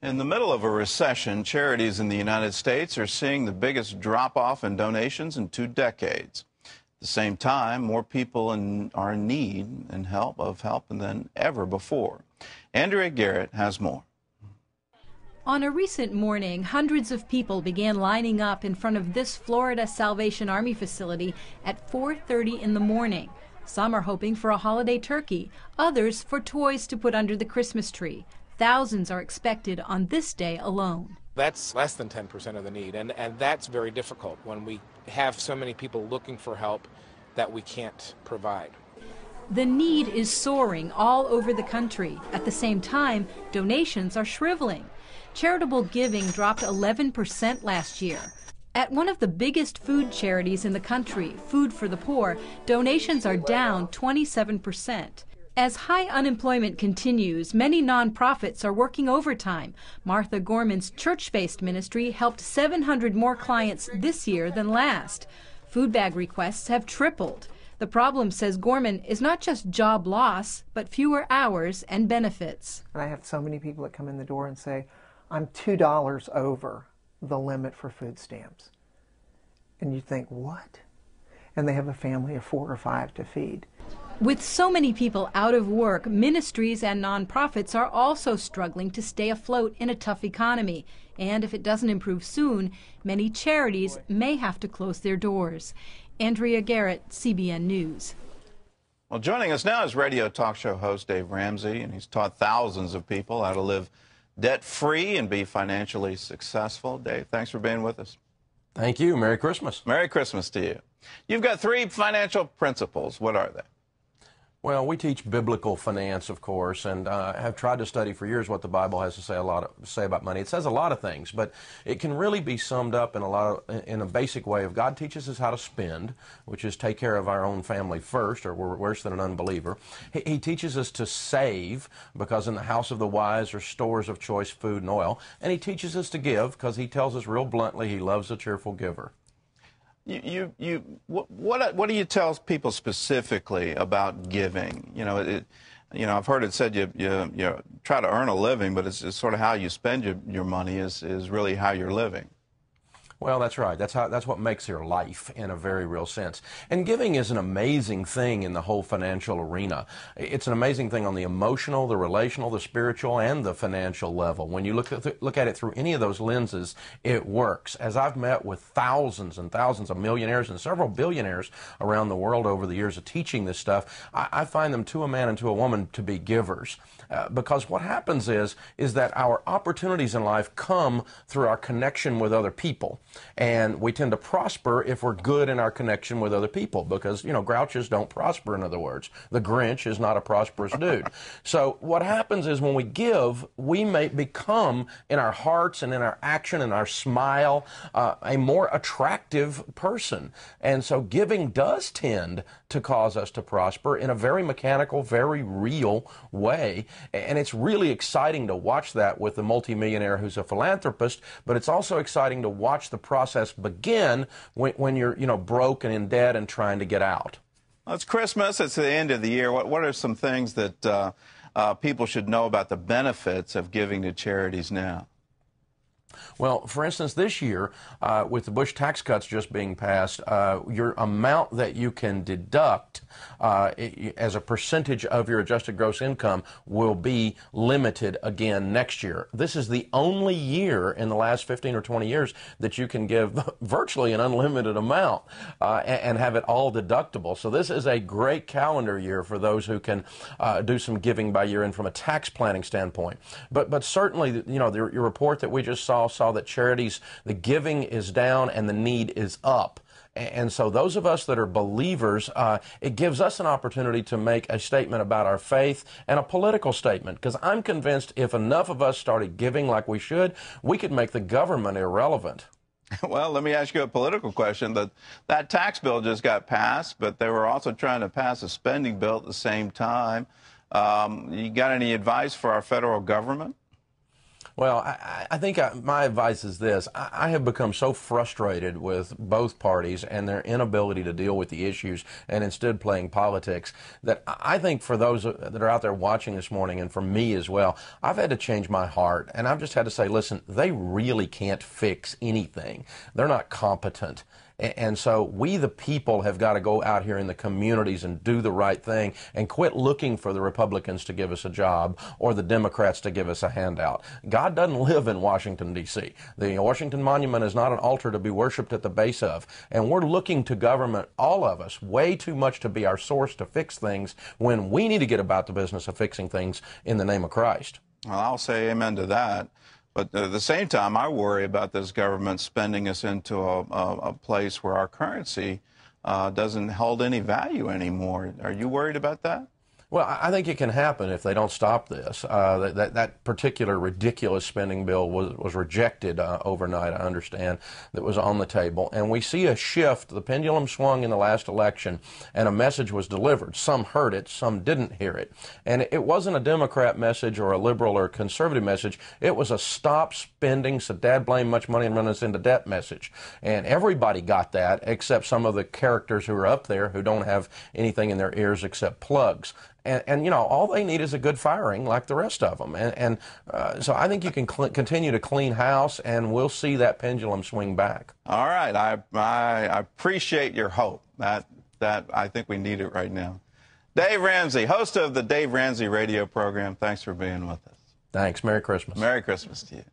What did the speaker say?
In the middle of a recession, charities in the United States are seeing the biggest drop-off in donations in 2 decades. At the same time, more people are in need and help than ever before. Andrea Garrett has more. On a recent morning, hundreds of people began lining up in front of this Florida Salvation Army facility at 4:30 in the morning. Some are hoping for a holiday turkey, others for toys to put under the Christmas tree. Thousands are expected on this day alone. That's less than 10% of the need, and that's very difficult when we have so many people looking for help that we can't provide. The need is soaring all over the country. At the same time, donations are shriveling. Charitable giving dropped 11% last year. At one of the biggest food charities in the country, Food for the Poor, donations are down 27%. As high unemployment continues, many nonprofits are working overtime. Martha Gorman's church-based ministry helped 700 more clients this year than last. Food bag requests have tripled. The problem, says Gorman, is not just job loss, but fewer hours and benefits. And I have so many people that come in the door and say, I'm $2 over the limit for food stamps. And you think, what? And they have a family of 4 or 5 to feed. With so many people out of work, ministries and nonprofits are also struggling to stay afloat in a tough economy. And if it doesn't improve soon, many charities may have to close their doors. Andrea Garrett, CBN News. Well, joining us now is radio talk show host Dave Ramsey, and he's taught thousands of people how to live debt-free and be financially successful. Dave, thanks for being with us. Thank you. Merry Christmas. Merry Christmas to you. You've got 3 financial principles. What are they? Well, we teach biblical finance, of course, and have tried to study for years what the Bible has to say about money. It says a lot of things, but it can really be summed up in a basic way of God teaches us how to spend, which is take care of our own family first, or we're worse than an unbeliever. He teaches us to save, because in the house of the wise are stores of choice food and oil, and he teaches us to give, because he tells us real bluntly he loves a cheerful giver. What do you tell people specifically about giving? I've heard it said you try to earn a living, but it's sort of how you spend your money is really how you're living. Well, that's right. That's what makes your life in a very real sense. And giving is an amazing thing in the whole financial arena. It's an amazing thing on the emotional, the relational, the spiritual, and the financial level. When you look at it through any of those lenses, it works. As I've met with thousands and thousands of millionaires and several billionaires around the world over the years of teaching this stuff, I find them, to a man and to a woman, to be givers. Because what happens is that our opportunities in life come through our connection with other people. And we tend to prosper if we're good in our connection with other people, because, grouches don't prosper, in other words. The Grinch is not a prosperous dude. So what happens is when we give, we may become, in our hearts and in our action and our smile, a more attractive person. And so giving does tend to cause us to prosper in a very mechanical, very real way. And it's really exciting to watch that with the multimillionaire who's a philanthropist, but it's also exciting to watch the process begin when you're, broke and in debt and trying to get out. Well, it's Christmas. It's the end of the year. What are some things that people should know about the benefits of giving to charities now? Well, for instance, this year, with the Bush tax cuts just being passed, your amount that you can deduct as a percentage of your adjusted gross income will be limited again next year. This is the only year in the last 15 or 20 years that you can give virtually an unlimited amount and have it all deductible. So this is a great calendar year for those who can do some giving by year end from a tax planning standpoint. But certainly, your report that we just saw that charities, the giving is down and the need is up. And so those of us that are believers, it gives us an opportunity to make a statement about our faith and a political statement, because I'm convinced if enough of us started giving like we should, we could make the government irrelevant. Well, let me ask you a political question. That tax bill just got passed, but they were also trying to pass a spending bill at the same time. You got any advice for our federal government? Well, I think my advice is this. I have become so frustrated with both parties and their inability to deal with the issues and instead playing politics that I think for those that are out there watching this morning, and for me as well, I've had to change my heart, and I've just had to say, listen, they really can't fix anything. They're not competent. And so we, the people, have got to go out here in the communities and do the right thing and quit looking for the Republicans to give us a job or the Democrats to give us a handout. God doesn't live in Washington, D.C. The Washington Monument is not an altar to be worshipped at the base of. And we're looking to government, all of us, way too much to be our source to fix things when we need to get about the business of fixing things in the name of Christ. Well, I'll say amen to that. But at the same time, I worry about this government spending us into a place where our currency doesn't hold any value anymore. Are you worried about that? Well, I think it can happen if they don't stop this. That particular ridiculous spending bill was rejected overnight, I understand, that was on the table. And we see a shift. The pendulum swung in the last election, and a message was delivered. Some heard it, some didn't hear it. And it wasn't a Democrat message or a liberal or conservative message. It was a stop spending, so dad blame much money and run us into debt message. And everybody got that except some of the characters who are up there who don't have anything in their ears except plugs. And you know, all they need is a good firing like the rest of them. So I think you can continue to clean house, and we'll see that pendulum swing back. All right. I appreciate your hope. That I think we need it right now. Dave Ramsey, host of the Dave Ramsey radio program, thanks for being with us. Thanks. Merry Christmas. Merry Christmas to you.